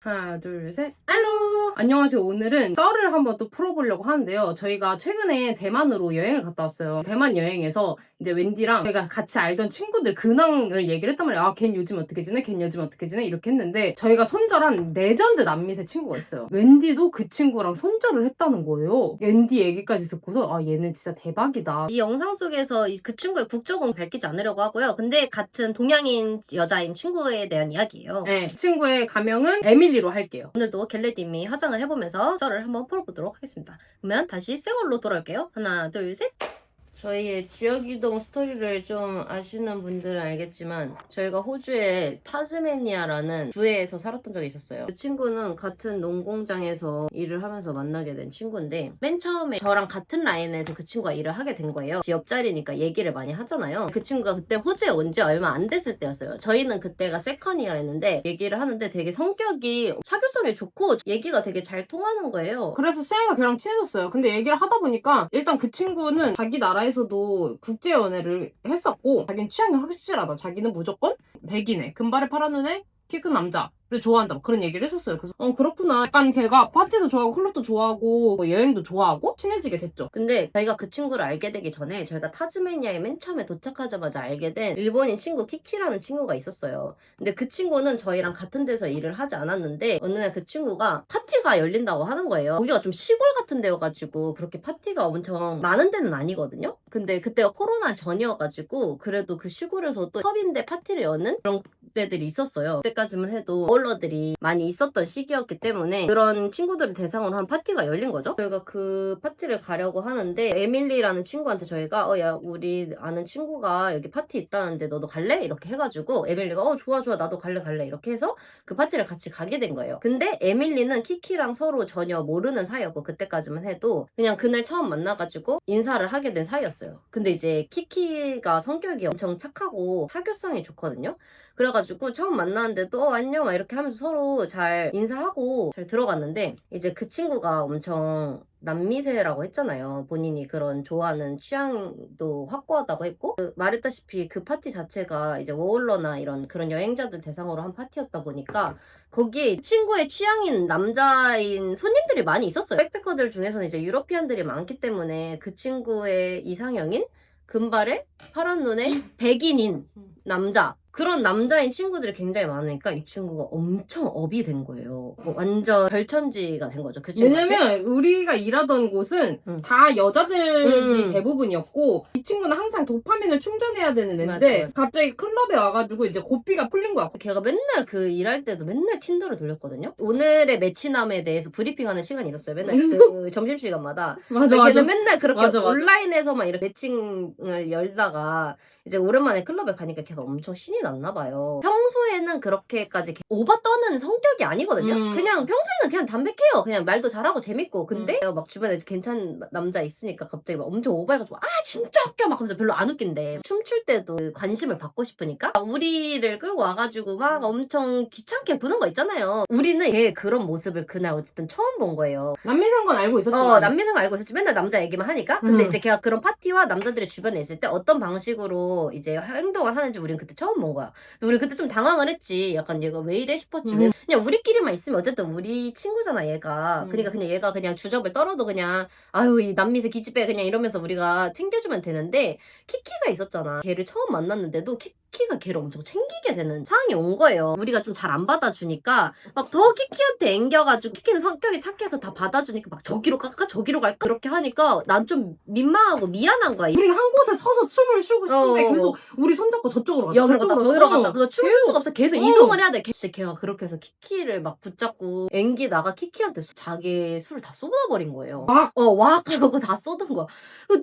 하나, 둘, 셋. 알로! 안녕하세요. 오늘은 썰을 한번 또 풀어보려고 하는데요. 저희가 최근에 대만으로 여행을 갔다 왔어요. 대만 여행에서 이제 웬디랑 저희가 같이 알던 친구들 근황을 얘기를 했단 말이에요. 아, 걘 요즘 어떻게 지내? 걘 요즘 어떻게 지내? 이렇게 했는데 저희가 손절한 레전드 남미세 친구가 있어요. 웬디도 그 친구랑 손절을 했다는 거예요. 웬디 얘기까지 듣고서 아, 얘는 진짜 대박이다. 이 영상 속에서 그 친구의 국적은 밝히지 않으려고 하고요. 근데 같은 동양인 여자인 친구에 대한 이야기예요. 네, 친구의 가명은 에밀리로 할게요. 오늘도 겟레디미 화장을 해보면서 썰을 한번 풀어보도록 하겠습니다. 그러면 다시 새 걸로 돌아올게요. 하나, 둘, 셋! 저희의 지역이동 스토리를 좀 아시는 분들은 알겠지만 저희가 호주의 타즈메니아라는 주에서 살았던 적이 있었어요. 그 친구는 같은 농공장에서 일을 하면서 만나게 된 친구인데 맨 처음에 저랑 같은 라인에서 그 친구가 일을 하게 된 거예요. 지 옆자리니까 얘기를 많이 하잖아요. 그 친구가 그때 호주에 온 지 얼마 안 됐을 때였어요. 저희는 그때가 세컨이어였는데 얘기를 하는데 되게 성격이 사교성이 좋고 얘기가 되게 잘 통하는 거예요. 그래서 수영이가 걔랑 친해졌어요. 근데 얘기를 하다 보니까 일단 그 친구는 자기 나라에서도 국제연애를 했었고 자기는 취향이 확실하다. 자기는 무조건 백인애, 금발에 파란 눈에 키 큰 남자를 좋아한다. 그런 얘기를 했었어요. 그래서 그렇구나. 약간 걔가 파티도 좋아하고 클럽도 좋아하고 뭐 여행도 좋아하고 친해지게 됐죠. 근데 저희가 그 친구를 알게 되기 전에 저희가 타즈메니아에 맨 처음에 도착하자마자 알게 된 일본인 친구 키키라는 친구가 있었어요. 근데 그 친구는 저희랑 같은 데서 일을 하지 않았는데 어느 날 그 친구가 파티가 열린다고 하는 거예요. 거기가 좀 시골 같은 데여가지고 그렇게 파티가 엄청 많은 데는 아니거든요. 근데 그때가 코로나 전이어가지고 그래도 그 시골에서 또 펍인데 파티를 여는 그런 데들이 있었어요. 그때까지만 해도 어울러들이 많이 있었던 시기였기 때문에 그런 친구들을 대상으로 한 파티가 열린 거죠. 저희가 그 파티를 가려고 하는데 에밀리라는 친구한테 저희가 야 우리 아는 친구가 여기 파티 있다는데 너도 갈래? 이렇게 해가지고 에밀리가 좋아 나도 갈래 이렇게 해서 그 파티를 같이 가게 된 거예요. 근데 에밀리는 키키랑 서로 전혀 모르는 사이였고 그때까지만 해도 그냥 그날 처음 만나가지고 인사를 하게 된 사이였어요. 근데 이제 키키가 성격이 엄청 착하고 사교성이 좋거든요. 그래가지고 처음 만났는데도 안녕 막 이렇게 하면서 서로 잘 인사하고 잘 들어갔는데 이제 그 친구가 엄청 남미세라고 했잖아요. 본인이 그런 좋아하는 취향도 확고하다고 했고 말했다시피 그 파티 자체가 이제 워홀러나 이런 그런 여행자들 대상으로 한 파티였다 보니까 거기에 친구의 취향인 남자인 손님들이 많이 있었어요. 백패커들 중에서는 이제 유러피안들이 많기 때문에 그 친구의 이상형인 금발에 파란 눈에 백인인 남자 그런 남자인 친구들이 굉장히 많으니까 이 친구가 엄청 업이 된 거예요. 완전 별천지가 된 거죠. 그 친구한테. 왜냐면 우리가 일하던 곳은 다 여자들이 대부분이었고 이 친구는 항상 도파민을 충전해야 되는 애인데 맞아. 갑자기 클럽에 와가지고 이제 고삐가 풀린 거야. 걔가 맨날 그 일할 때도 맨날 틴더를 돌렸거든요. 오늘의 매치남에 대해서 브리핑하는 시간이 있었어요. 맨날 그 점심시간마다. 맞아. 걔는 맨날 그렇게 맞아. 온라인에서만 이렇게 매칭을 열다가 이제 오랜만에 클럽에 가니까 걔가 엄청 신이 났나 봐요. 평소에는 그렇게까지 오바 떠는 성격이 아니거든요. 그냥 평소에는 그냥 담백해요. 그냥 말도 잘하고 재밌고. 근데 막 주변에 괜찮은 남자 있으니까 갑자기 막 엄청 오버해가지고 진짜 웃겨 막 하면서 별로 안 웃긴데 춤출 때도 관심을 받고 싶으니까 우리를 끌고 와가지고 막 엄청 귀찮게 부는 거 있잖아요. 우리는 걔 그런 모습을 그날 어쨌든 처음 본 거예요. 남미생 건 알고 있었지만 남미는 알고 있었지. 맨날 남자 얘기만 하니까. 근데 이제 걔가 그런 파티와 남자들이 주변에 있을 때 어떤 방식으로 이제 행동을 하는지 우린 그때 처음 본 거야. 그래서 우리 그때 좀 당황을 했지. 약간 얘가 왜 이래 싶었지. 그냥 우리끼리만 있으면 어쨌든 우리 친구잖아 얘가. 그러니까 그냥 얘가 그냥 주접을 떨어도 그냥 아유 이 남미새 기집애 그냥 이러면서 우리가 챙겨주면 되는데 키키가 있었잖아. 걔를 처음 만났는데도 키키가 걔를 엄청 챙기게 되는 상황이 온 거예요. 우리가 좀 잘 안 받아주니까 막 더 키키한테 앵겨가지고 키키는 성격이 착해서 다 받아주니까 막 저기로 갈까 저기로 갈까 그렇게 하니까 난 좀 민망하고 미안한 거야. 우리가 한 곳에 서서 춤을 추고 싶은데 계속 우리 손잡고 저쪽으로 갔다 여기로 갔다 저기로 갔다 그거 춤출 수가 없어. 계속 이동을 해야 돼. 진짜 걔가 그렇게 해서 키키를 막 붙잡고 앵기다가 키키한테 자기 술을 다 쏟아버린 거예요. 왁 하고 다 쏟은 거야.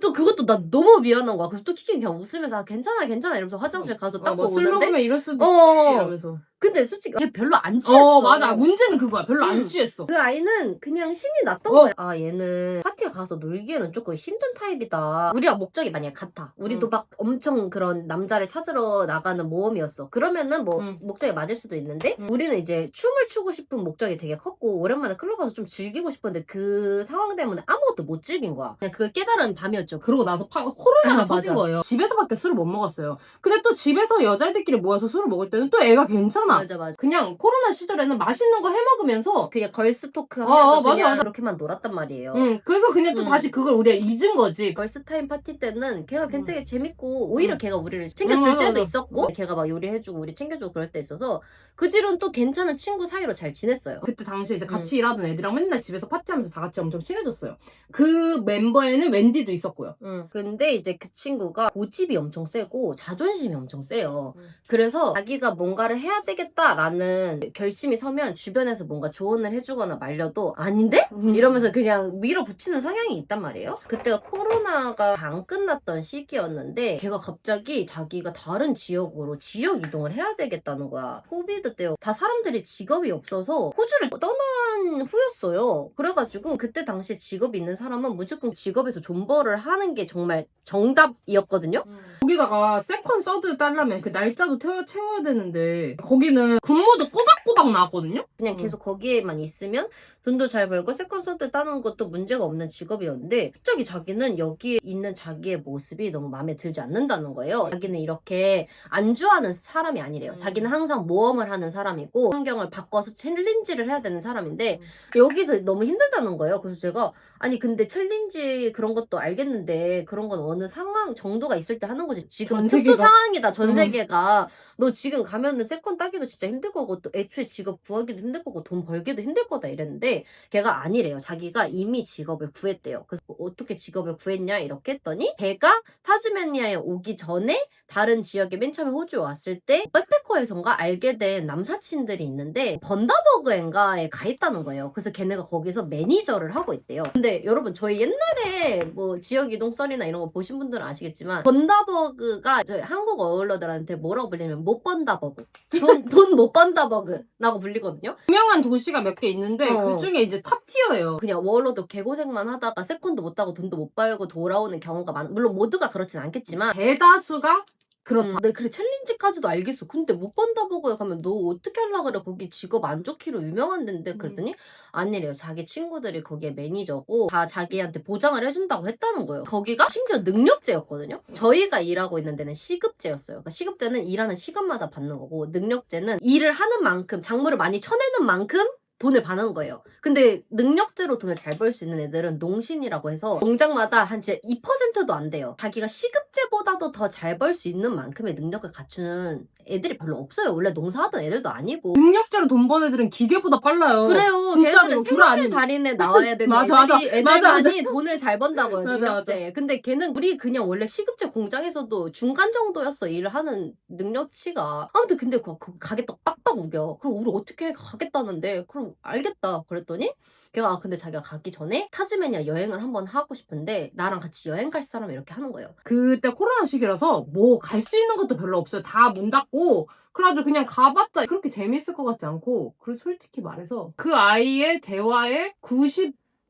또 그것도 나 너무 미안한 거야. 그래서 또 키키는 그냥 웃으면서 괜찮아 이러면서 화장실 가서 닦고 뭐 술 오는데 먹으면 이럴 수도 있지 이러면서 근데 솔직히 걔 별로 안 취했어. 맞아. 문제는 그거야. 별로 안 취했어. 그 아이는 그냥 신이 났던 거야. 얘는 파티에 가서 놀기에는 조금 힘든 타입이다. 우리랑 목적이 만약에 같아. 우리도 막 엄청 그런 남자를 찾으러 나가는 모험이었어. 그러면은 뭐 목적이 맞을 수도 있는데 우리는 이제 춤을 추고 싶은 목적이 되게 컸고 오랜만에 클럽 가서 좀 즐기고 싶었는데 그 상황 때문에 아무것도 못 즐긴 거야. 그냥 그걸 깨달은 밤이었죠. 그러고 나서 코로나가 터진 거예요. 집에서밖에 술을 못 먹었어요. 근데 또 집에서 여자애들끼리 모여서 술을 먹을 때는 또 애가 괜찮아. 않아. 맞아. 그냥 코로나 시절에는 맛있는 거 해먹으면서 그냥 걸스 토크 하면서 맞아, 그냥 맞아. 그렇게만 놀았단 말이에요. 그래서 그냥 또 다시 그걸 우리가 잊은 거지. 걸스 타임 파티 때는 걔가 굉장히 재밌고 오히려 걔가 우리를 챙겨줄 맞아, 때도 맞아. 있었고 걔가 막 요리해주고 우리 챙겨주고 그럴 때 있어서 그 뒤로는 또 괜찮은 친구 사이로 잘 지냈어요. 그때 당시에 이제 같이 일하던 애들이랑 맨날 집에서 파티하면서 다 같이 엄청 친해졌어요. 그 멤버에는 웬디도 있었고요. 근데 이제 그 친구가 고집이 엄청 세고 자존심이 엄청 세요. 그래서 자기가 뭔가를 해야 되겠다라는 결심이 서면 주변에서 뭔가 조언을 해주거나 말려도 아닌데? 이러면서 그냥 밀어붙이는 성향이 있단 말이에요. 그때가 코로나가 안 끝났던 시기였는데 걔가 갑자기 자기가 다른 지역으로 지역 이동을 해야 되겠다는 거야. 코비드 때 다 사람들이 직업이 없어서 호주를 떠난 후였어요. 그래가지고 그때 당시에 직업이 있는 사람은 무조건 직업에서 존버를 하는 게 정말 정답이었거든요. 거기다가 세컨, 서드 딸라면 그 날짜도 채워야 되는데 거기는 근무도 꼬박꼬박 나왔거든요. 그냥 계속 거기에만 있으면 돈도 잘 벌고 세컨 서드 따는 것도 문제가 없는 직업이었는데 갑자기 자기는 여기에 있는 자기의 모습이 너무 마음에 들지 않는다는 거예요. 자기는 이렇게 안주하는 사람이 아니래요. 자기는 항상 모험을 하는 사람이고 환경을 바꿔서 챌린지를 해야 되는 사람인데 여기서 너무 힘들다는 거예요. 그래서 제가 아니 근데 챌린지 그런 것도 알겠는데 그런 건 어느 상황 정도가 있을 때 하는 거지. 지금 전 특수 세계가. 상황이다 전 세계가. 너 지금 가면은 세컨 따기도 진짜 힘들 거고 또 애초에 직업 구하기도 힘들 거고 돈 벌기도 힘들 거다 이랬는데 걔가 아니래요. 자기가 이미 직업을 구했대요. 그래서 어떻게 직업을 구했냐 이렇게 했더니 걔가 타즈메니아에 오기 전에 다른 지역에 맨 처음에 호주에 왔을 때 백패커에선가 알게 된 남사친들이 있는데 번다버그엔가에 가 있다는 거예요. 그래서 걔네가 거기서 매니저를 하고 있대요. 근데 여러분 저희 옛날에 뭐 지역 이동 썰이나 이런 거 보신 분들은 아시겠지만 번다버그가 저희 한국 어울러들한테 뭐라고 불리면 못 번다 버그. 돈 못 번다 버그라고 불리거든요. 유명한 도시가 몇 개 있는데 그 중에 이제 탑 티어예요. 그냥 워러도 개고생만 하다가 세컨도 못 따고 돈도 못 벌고 돌아오는 경우가 많아. 물론 모두가 그렇진 않겠지만 대다수가 그렇다. 네, 그래 챌린지까지도 알겠어. 근데 못 번다 버거에 가면 너 어떻게 하려고 그래? 거기 직업 안 좋기로 유명한 데인데 그랬더니 아니래요. 자기 친구들이 거기에 매니저고 다 자기한테 보장을 해준다고 했다는 거예요. 거기가 심지어 능력제였거든요. 저희가 일하고 있는 데는 시급제였어요. 그러니까 시급제는 일하는 시간마다 받는 거고 능력제는 일을 하는 만큼 작물을 많이 쳐내는 만큼 돈을 받는 거예요. 근데 능력제로 돈을 잘 벌 수 있는 애들은 농신이라고 해서 농장마다 한 진짜 2%도 안 돼요. 자기가 시급제보다도 더 잘 벌 수 있는 만큼의 능력을 갖추는 애들이 별로 없어요. 원래 농사하던 애들도 아니고. 능력자로 돈 버는 애들은 기계보다 빨라요. 그래요. 진짜로 걔네는 구라 아닌. 달인에 나와야 되는 맞아. 애들만이 돈을 잘 번다고요. 맞아. 능력제. 근데 걔는 우리 그냥 원래 시급제 공장에서도 중간 정도였어. 일을 하는 능력치가. 아무튼 근데 그 가게 또 빡빡 우겨. 그럼 우리 어떻게 가겠다는데. 그럼 알겠다. 그랬더니 걔가 근데 자기가 가기 전에 타즈메니아 여행을 한번 하고 싶은데 나랑 같이 여행 갈 사람 이렇게 하는 거예요. 그때 코로나 시기라서 뭐 갈 수 있는 것도 별로 없어요. 다 문 닫고 그래가지고 그냥 가봤자 그렇게 재밌을 것 같지 않고 그리고 솔직히 말해서 그 아이의 대화의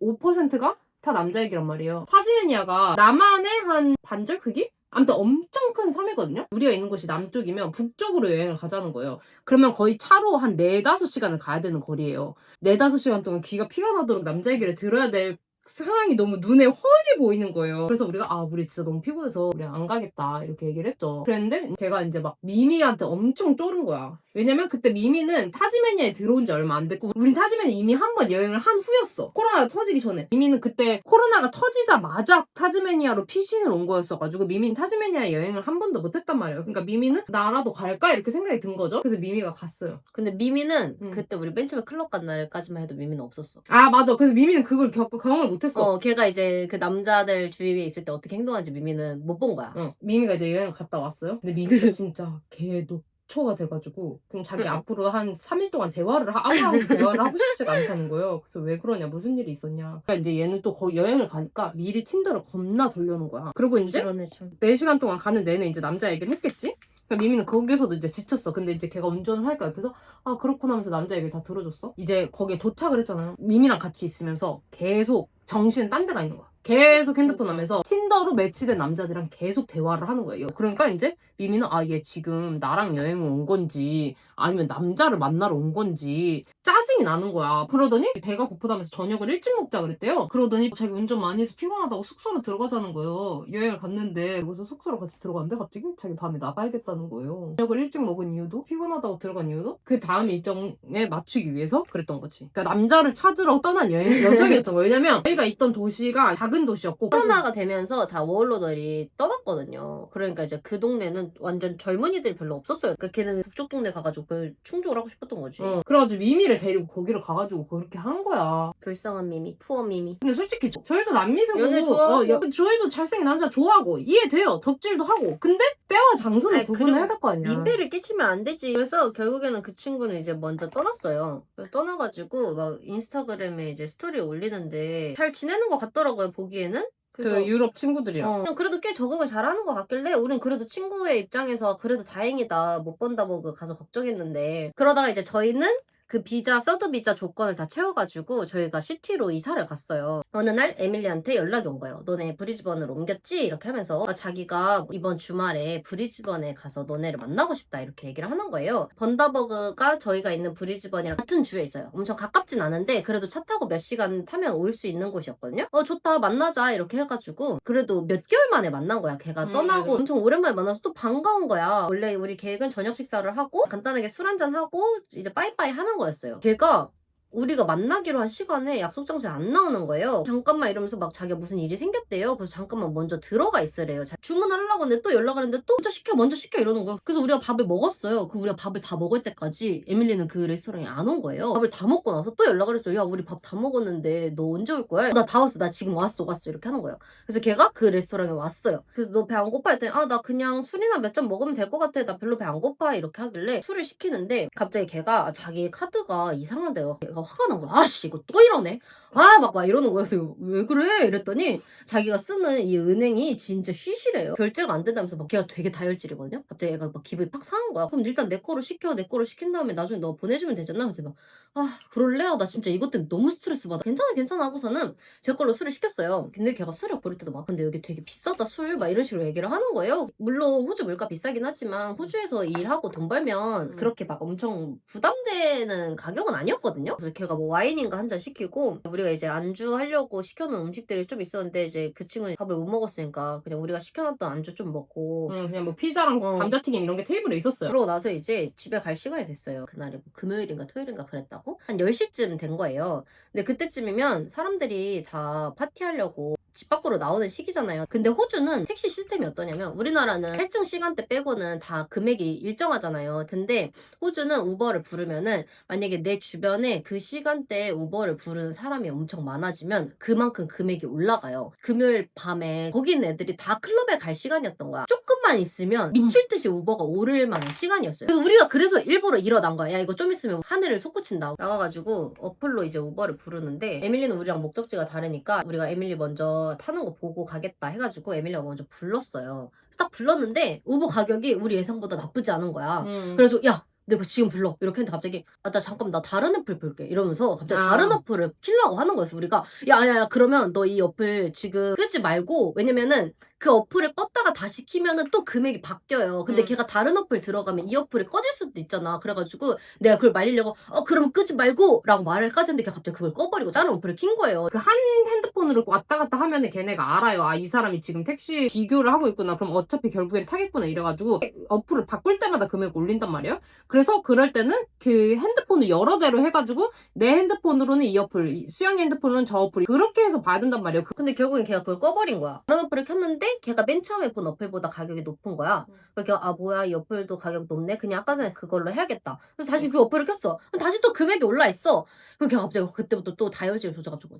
95%가 다 남자 얘기란 말이에요. 타즈메니아가 남한의 한 반절 크기? 아무튼 엄청 큰 섬이거든요. 우리가 있는 곳이 남쪽이면 북쪽으로 여행을 가자는 거예요. 그러면 거의 차로 한 4, 5시간을 가야 되는 거리예요. 4, 5시간 동안 귀가 피가 나도록 남자 얘기를 들어야 될 상황이 너무 눈에 훤히 보이는 거예요. 그래서 우리가 우리 진짜 너무 피곤해서 우리 안 가겠다 이렇게 얘기를 했죠. 그랬는데 걔가 이제 막 미미한테 엄청 쫄은 거야. 왜냐면 그때 미미는 타즈메니아에 들어온 지 얼마 안 됐고 우린 타즈메니아 이미 한 번 여행을 한 후였어. 코로나가 터지기 전에. 미미는 그때 코로나가 터지자마자 타즈메니아로 피신을 온 거였어가지고 미미는 타즈메니아 여행을 한 번도 못 했단 말이에요. 그러니까 미미는 나라도 갈까 이렇게 생각이 든 거죠. 그래서 미미가 갔어요. 근데 미미는 그때 우리 맨 처음에 클럽 간 날까지만 해도 미미는 없었어. 맞아. 그래서 미미는 그걸 경험을 못했어. 걔가 이제 그 남자들 주위에 있을 때 어떻게 행동하는지 미미는 못 본 거야. 미미가 이제 여행을 갔다 왔어요. 근데 미미가 진짜 개독초가 돼가지고 그럼 자기 앞으로 한 3일 동안 대화를 하고 싶지가 않다는 거예요. 그래서 왜 그러냐, 무슨 일이 있었냐. 그러니까 이제 얘는 또 거기 여행을 가니까 미리 틴더를 겁나 돌려놓은 거야. 그리고 이제 4시간 동안 가는 내내 이제 남자 얘기를 했겠지? 그러니까 미미는 거기서도 이제 지쳤어. 근데 이제 걔가 운전을 하니까 옆에서 그렇구나 하면서 남자 얘기를 다 들어줬어. 이제 거기에 도착을 했잖아요. 미미랑 같이 있으면서 계속 정신은 딴 데가 있는 거야. 계속 핸드폰 하면서 틴더로 매치된 남자들이랑 계속 대화를 하는 거예요. 그러니까 이제 미미는 얘 지금 나랑 여행을 온 건지 아니면 남자를 만나러 온 건지 짜증이 나는 거야. 그러더니 배가 고프다면서 저녁을 일찍 먹자 그랬대요. 그러더니 자기 운전 많이 해서 피곤하다고 숙소로 들어가자는 거예요. 여행을 갔는데 그래서 숙소로 같이 들어갔는데 갑자기 자기 밤에 나가야겠다는 거예요. 저녁을 일찍 먹은 이유도 피곤하다고 들어간 이유도 그 다음 일정에 맞추기 위해서 그랬던 거지. 그러니까 남자를 찾으러 떠난 여정이었던 거예요. 왜냐면 저희가 있던 도시가 작은 도시였고 코로나가 되면서 다 워홀러들이 떠났거든요. 그러니까 이제 그 동네는 완전 젊은이들이 별로 없었어요. 그러니까 걔는 북쪽 동네 가가지고 그걸 충족을 하고 싶었던 거지. 그래가지고 미미를 데리고 거기를 가가지고 그렇게 한 거야. 불쌍한 미미, 푸어 미미. 근데 솔직히 저희도 남미세고 연애 좋아하고. 저희도 잘생긴 남자 좋아하고 이해돼요. 덕질도 하고. 근데 때와 장소는 아니, 구분해야 될 거 아니야. 민폐를 끼치면 안 되지. 그래서 결국에는 그 친구는 이제 먼저 떠났어요. 그래서 떠나가지고 막 인스타그램에 이제 스토리 올리는데 잘 지내는 것 같더라고요, 보기에는. 그 유럽 친구들이랑. 그냥 그래도 꽤 적응을 잘하는 것 같길래 우린 그래도 친구의 입장에서 그래도 다행이다 못 본다고 가서 걱정했는데 그러다가 이제 저희는 그 비자 서드 비자 조건을 다 채워가지고 저희가 시티로 이사를 갔어요. 어느 날 에밀리한테 연락이 온 거예요. 너네 브리즈번으로 옮겼지? 이렇게 하면서 자기가 이번 주말에 브리즈번에 가서 너네를 만나고 싶다 이렇게 얘기를 하는 거예요. 번다버그가 저희가 있는 브리즈번이랑 같은 주에 있어요. 엄청 가깝진 않은데 그래도 차 타고 몇 시간 타면 올 수 있는 곳이었거든요. 좋다 만나자 이렇게 해가지고 그래도 몇 개월 만에 만난 거야. 걔가 떠나고 엄청 오랜만에 만나서 또 반가운 거야. 원래 우리 계획은 저녁 식사를 하고 간단하게 술 한잔 하고 이제 빠이빠이 하는 거였어요. 걔가 우리가 만나기로 한 시간에 약속 장소에 안 나오는 거예요. 잠깐만 이러면서 막 자기가 무슨 일이 생겼대요. 그래서 잠깐만 먼저 들어가 있으래요. 주문을 하려고 하는데 또 연락을 했는데 또 먼저 시켜 이러는 거예요. 그래서 우리가 밥을 먹었어요. 우리가 밥을 다 먹을 때까지 에밀리는 그 레스토랑에 안 온 거예요. 밥을 다 먹고 나서 또 연락을 했죠. 야 우리 밥 다 먹었는데 너 언제 올 거야? 나 다 왔어. 나 지금 왔어 이렇게 하는 거예요. 그래서 걔가 그 레스토랑에 왔어요. 그래서 너 배 안 고파? 했더니 나 그냥 술이나 몇 잔 먹으면 될 것 같아. 나 별로 배 안 고파 이렇게 하길래 술을 시키는데 갑자기 걔가 자기 카드가 이상하대요. 걔가 화가 난 거야. 아씨 이거 또 이러네. 막 이러는 거야. 그래서 왜 그래? 이랬더니 자기가 쓰는 이 은행이 진짜 쉬시래요. 결제가 안 된다면서 막 걔가 되게 다혈질이거든요. 갑자기 얘가 막 기분이 팍 상한 거야. 그럼 일단 내 거로 시켜. 내 거로 시킨 다음에 나중에 너 보내주면 되잖아. 그래서 막 그럴래? 나 진짜 이것 때문에 너무 스트레스 받아. 괜찮아 하고서는 제 걸로 술을 시켰어요. 근데 걔가 술을 고를 때도 막 근데 여기 되게 비싸다 술 막 이런 식으로 얘기를 하는 거예요. 물론 호주 물가 비싸긴 하지만 호주에서 일하고 돈 벌면 그렇게 막 엄청 부담되는 가격은 아니었거든요. 그래서 걔가 뭐 와인인가 한 잔 시키고 우리가 이제 안주 하려고 시켜놓은 음식들이 좀 있었는데 이제 그 친구는 밥을 못 먹었으니까 그냥 우리가 시켜놨던 안주 좀 먹고 그냥 뭐 피자랑 감자튀김 이런 게 테이블에 있었어요. 그러고 나서 이제 집에 갈 시간이 됐어요. 그날이 뭐 금요일인가 토요일인가 그랬다고 한 10시쯤 된 거예요. 근데 그때쯤이면 사람들이 다 파티하려고 집 밖으로 나오는 시기잖아요. 근데 호주는 택시 시스템이 어떠냐면 우리나라는 할증 시간대 빼고는 다 금액이 일정하잖아요. 근데 호주는 우버를 부르면은 만약에 내 주변에 그 시간대에 우버를 부르는 사람이 엄청 많아지면 그만큼 금액이 올라가요. 금요일 밤에 거기 있는 애들이 다 클럽에 갈 시간이었던 거야. 조금만 있으면 미칠 듯이 우버가 오를 만한 시간이었어요. 그래서 우리가 그래서 일부러 일어난 거야. 야 이거 좀 있으면 하늘을 솟구친다. 나와가지고 어플로 이제 우버를 부르는데 에밀리는 우리랑 목적지가 다르니까 우리가 에밀리 먼저 타는 거 보고 가겠다 해가지고 에밀리가 먼저 불렀어요. 그래서 딱 불렀는데 우버 가격이 우리 예상보다 나쁘지 않은 거야. 그래서 야 내가 지금 불러 이렇게 했는데 갑자기 나 잠깐 나 다른 어플 볼게 이러면서 갑자기 다른 어플을 키려고 하는 거였어. 우리가 야야야 그러면 너 이 어플 지금 끄지 말고 왜냐면은 그 어플을 껐다가 다시 키면은 또 금액이 바뀌어요. 근데 걔가 다른 어플 들어가면 이 어플이 꺼질 수도 있잖아. 그래가지고 내가 그걸 말리려고 그러면 끄지 말고 라고 말을까지 했는데 걔가 갑자기 그걸 꺼버리고 다른 어플을 킨 거예요. 그 한 핸드폰으로 왔다 갔다 하면은 걔네가 알아요. 이 사람이 지금 택시 비교를 하고 있구나. 그럼 어차피 결국엔 타겠구나 이래가지고 어플을 바꿀 때마다 금액 올린단 말이에요. 그래서 그럴 때는 그 핸드폰을 여러 대로 해가지고 내 핸드폰으로는 이 어플, 수영이 핸드폰으로는 저 어플 그렇게 해서 봐야 된단 말이에요. 근데 결국엔 걔가 그걸 꺼버린 거야. 다른 어플을 켰는데 걔가 맨 처음에 본 어플보다 가격이 높은 거야. 그래서 걔가 뭐야 이 어플도 가격 높네. 그냥 아까 전에 그걸로 해야겠다. 그래서 다시 그 어플을 켰어. 그럼 다시 또 금액이 올라 있어. 그럼 걔가 갑자기 그때부터 또 다혈질을 조져가지고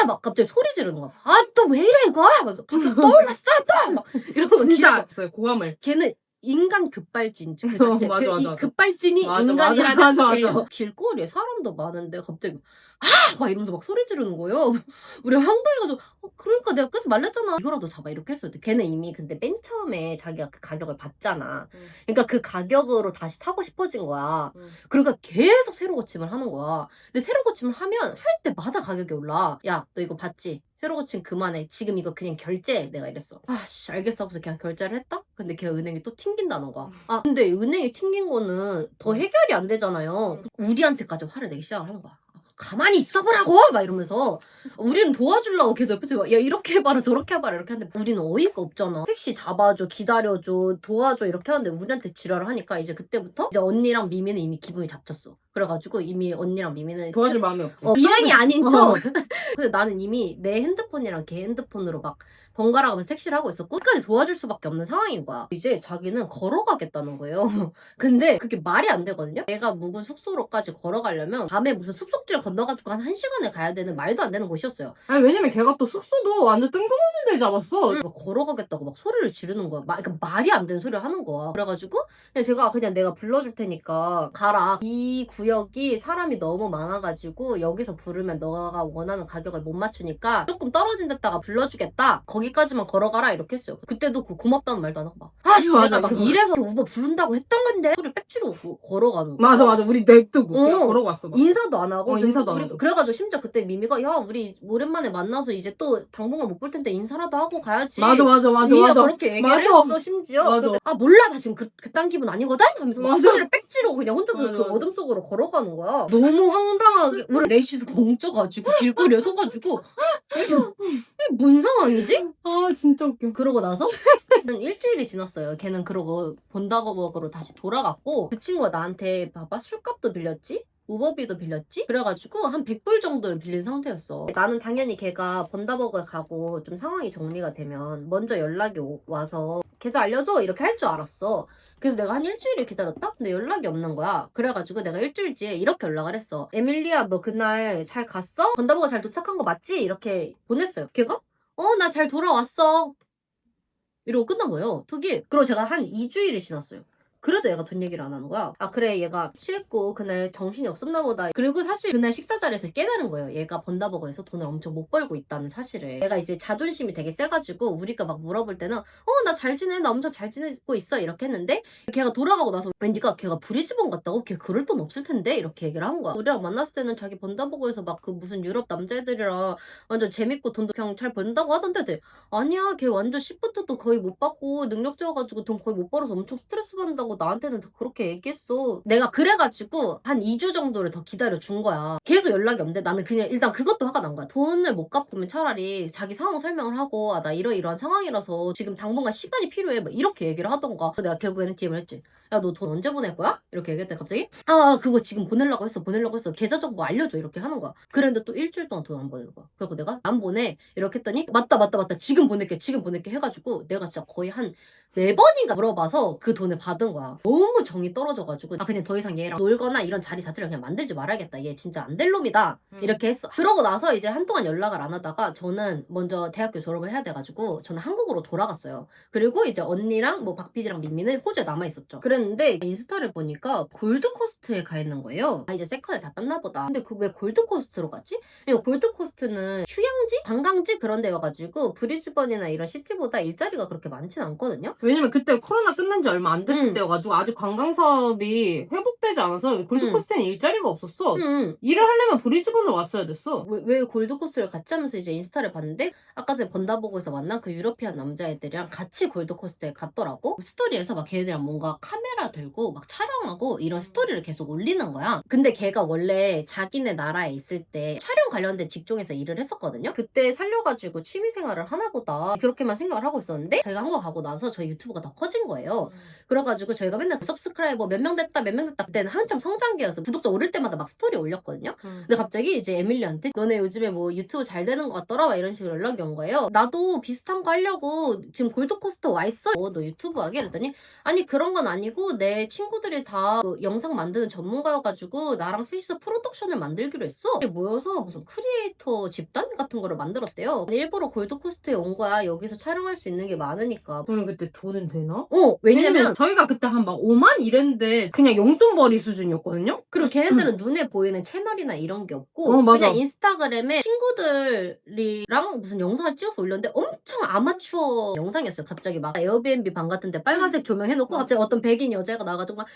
막 갑자기 소리 지르는 거야. 또 왜 이래 이거? 그래서 가격 또 올랐어 또! 막 이러고 진짜 고함을. 걔는 인간 급발진 그 자체. 맞아. 이 급발진이 맞아, 인간이라면 맞아. 걔예요. 길거리에 사람도 많은데 갑자기 막 이러면서 막 소리 지르는 거예요. 우리 황당해가지고 그러니까 내가 끄지 말랬잖아. 이거라도 잡아 이렇게 했어요. 걔는 이미 근데 맨 처음에 자기가 그 가격을 받잖아. 그러니까 그 가격으로 다시 타고 싶어진 거야. 그러니까 계속 새로 고침을 하는 거야. 근데 새로 고침을 하면 할 때마다 가격이 올라. 야 너 이거 봤지? 새로 고침 그만해. 지금 이거 그냥 결제해. 내가 이랬어. 씨 알겠어 하고서 걔가 결제를 했다? 근데 걔가 은행에 또 튕긴다는 거야. 아 근데 은행이 튕긴 거는 더 해결이 안 되잖아요. 우리한테까지 화를 내기 시작을 하는 거야. 가만히 있어보라고! 막 이러면서 우리는 도와주려고 계속 옆에서 막, 야 이렇게 해봐라 저렇게 해봐라 이렇게 하는데 우리는 어이가 없잖아. 택시 잡아줘 기다려줘 도와줘 이렇게 하는데 우리한테 지랄을 하니까 이제 그때부터 이제 언니랑 미미는 이미 기분이 잡쳤어. 그래가지고 이미 언니랑 미미는 도와줄 마음이 없지. 일행이 아닌 척. 어. 근데 나는 이미 내 핸드폰이랑 걔 핸드폰으로 막 번갈아 가면서 택시를 하고 있었고 끝까지 도와줄 수밖에 없는 상황인 거야. 이제 자기는 걸어가겠다는 거예요. 근데 그게 말이 안 되거든요. 내가 묵은 숙소로까지 걸어가려면 밤에 무슨 숲속길 건너가지고 한 1시간을 가야 되는 말도 안 되는 곳이었어요. 아니 왜냐면 걔가 또 숙소도 완전 뜬금없는 데 잡았어. 그러니까 걸어가겠다고 막 소리를 지르는 거야. 그러니까 말이 안 되는 소리를 하는 거야. 그래가지고 그냥 내가 불러줄 테니까 가라. 이 구역이 사람이 너무 많아가지고 여기서 부르면 너가 원하는 가격을 못 맞추니까 조금 떨어진 데다가 불러주겠다. 거기까지만 걸어가라 이렇게 했어요. 그때도 그 고맙다는 말도 안 하고 막 맞아, 내가 막 이러고. 이래서 우버 부른다고 했던 건데 소리를 빽지르고 걸어가는 거야. 맞아. 우리 냅두고 그냥 어. 걸어고 왔어. 막. 인사도 안 하고 인사도 안 하고. 그래가지고 심지어 그때 미미가 야 우리 오랜만에 만나서 이제 또 당분간 못 볼 텐데 인사라도 하고 가야지. 맞아. 미미가 그렇게 얘기를 맞아. 했어 심지어. 맞아. 근데, 아 몰라 나 지금 그딴 기분 아니거든 하면서 막 맞아. 소리를 빽지르고 그냥 혼자서 맞아, 그 맞아. 어둠 속으로 걸어가는 거야. 너무 황당하게 우리 넷이서 벙쪄가지고 길거리에 서가지고 이게 뭔 상황이지? 아 진짜 웃겨. 그러고 나서 한 일주일이 지났어요. 걔는 그러고 본다고 먹으러 다시 돌아갔고 그 친구가 나한테 봐봐 술값도 빌렸지? 우버비도 빌렸지? 그래가지고 한 100불 정도를 빌린 상태였어. 나는 당연히 걔가 번다버거에 가고 좀 상황이 정리가 되면 먼저 연락이 와서 계좌 알려줘 이렇게 할 줄 알았어. 그래서 내가 한 일주일을 기다렸다? 근데 연락이 없는 거야. 그래가지고 내가 일주일 뒤에 이렇게 연락을 했어. 에밀리야 너 그날 잘 갔어? 번다버거 잘 도착한 거 맞지? 이렇게 보냈어요. 걔가 나 잘 돌아왔어. 이러고 끝난 거예요. 톡이. 그리고 제가 한 2주일이 지났어요. 그래도 얘가 돈 얘기를 안 하는 거야. 아 그래 얘가 취했고 그날 정신이 없었나 보다. 그리고 사실 그날 식사 자리에서 깨달은 거예요. 얘가 번다버거에서 돈을 엄청 못 벌고 있다는 사실을. 얘가 이제 자존심이 되게 세가지고 우리가 막 물어볼 때는 나 잘 지내 나 엄청 잘 지내고 있어 이렇게 했는데 걔가 돌아가고 나서 웬디가 걔가 브리즈번 갔다고? 걔 그럴 돈 없을 텐데 이렇게 얘기를 한 거야. 우리랑 만났을 때는 자기 번다버거에서 막 그 무슨 유럽 남자애들이랑 완전 재밌고 돈도 그냥 잘 번다고 하던데 아니야 걔 완전 시프트도 거의 못 받고 능력자여가지고 돈 거의 못 벌어서 엄청 스트레스 받는다고 나한테는 그렇게 얘기했어. 내가 그래가지고 한 2주 정도를 더 기다려준 거야. 계속 연락이 없는데 나는 그냥 일단 그것도 화가 난 거야. 돈을 못 갚으면 차라리 자기 상황 설명을 하고 나 이러이러한 상황이라서 지금 당분간 시간이 필요해 막 이렇게 얘기를 하던가. 내가 결국에는 DM을 했지. 야 너 돈 언제 보낼 거야? 이렇게 얘기했더니 갑자기 그거 지금 보내려고 했어 계좌 정보 알려줘 이렇게 하는 거야. 그랬는데 또 일주일 동안 돈 안 보내는 거야. 그리고 내가 안 보내 이렇게 했더니 맞다 지금 보낼게 해가지고 내가 진짜 거의 한 4번인가 물어봐서 그 돈을 받은 거야. 너무 정이 떨어져가지고 그냥 더 이상 얘랑 놀거나 이런 자리 자체를 그냥 만들지 말아야겠다. 얘 진짜 안 될 놈이다. 이렇게 했어. 그러고 나서 이제 한동안 연락을 안 하다가 저는 먼저 대학교 졸업을 해야 돼가지고 저는 한국으로 돌아갔어요. 그리고 이제 언니랑 뭐 박PD랑 민미는 호주에 남아있었죠. 그랬는데 인스타를 보니까 골드코스트에 가 있는 거예요. 이제 세컨을 다 땄나 보다. 근데 그 왜 골드코스트로 갔지? 골드코스트는 휴양지? 관광지 그런 데여가지고 브리즈번이나 이런 시티보다 일자리가 그렇게 많진 않거든요. 왜냐면 그때 코로나 끝난 지 얼마 안 됐을 때여가지고 아직 관광 사업이 회복되지 않아서 골드코스트에는 일자리가 없었어. 일을 하려면 브리즈번으로 왔어야 됐어. 왜 골드코스트를 같이 하면서 이제 인스타를 봤는데 아까 전에 번다보고에서 만난 그 유러피안 남자애들이랑 같이 골드코스트에 갔더라고. 스토리에서 막 걔네들이랑 뭔가 카메라 들고 막 촬영하고 이런 스토리를 계속 올리는 거야. 근데 걔가 원래 자기네 나라에 있을 때 촬영 관련된 직종에서 일을 했었거든요. 그때 살려가지고 취미생활을 하나 보다 그렇게만 생각을 하고 있었는데 저희가 한국 가고 나서 저희 유튜브가 더 커진 거예요. 그래가지고 저희가 맨날 서브스크라이버 몇 명 됐다 그때는 한참 성장기여서 구독자 오를 때마다 막 스토리 올렸거든요. 근데 갑자기 이제 에밀리한테 너네 요즘에 뭐 유튜브 잘 되는 것 같더라 막 이런 식으로 연락이 온 거예요. 나도 비슷한 거 하려고 지금 골드코스트 와 있어. 너 유튜브 하게? 그랬더니 아니 그런 건 아니고 내 친구들이 다그 영상 만드는 전문가여가지고 나랑 셋이서 프로덕션을 만들기로 했어. 모여서 무슨 크리에이터 집단 같은 거를 만들었대요. 일부러 골드코스트에 온 거야. 여기서 촬영할 수 있는 게 많으니까. 그럼 그때 돈은 되나? 왜냐면 저희가 그때 한 막 5만 이랬는데 그냥 용돈벌이 수준이었거든요? 그리고 걔네들은 눈에 보이는 채널이나 이런 게 없고 맞아. 그냥 인스타그램에 친구들이랑 무슨 영상을 찍어서 올렸는데 엄청 아마추어 영상이었어요. 갑자기 막 에어비앤비 방 같은데 빨간색 조명 해놓고 갑자기 어떤 백인 여자가 나와가지고 막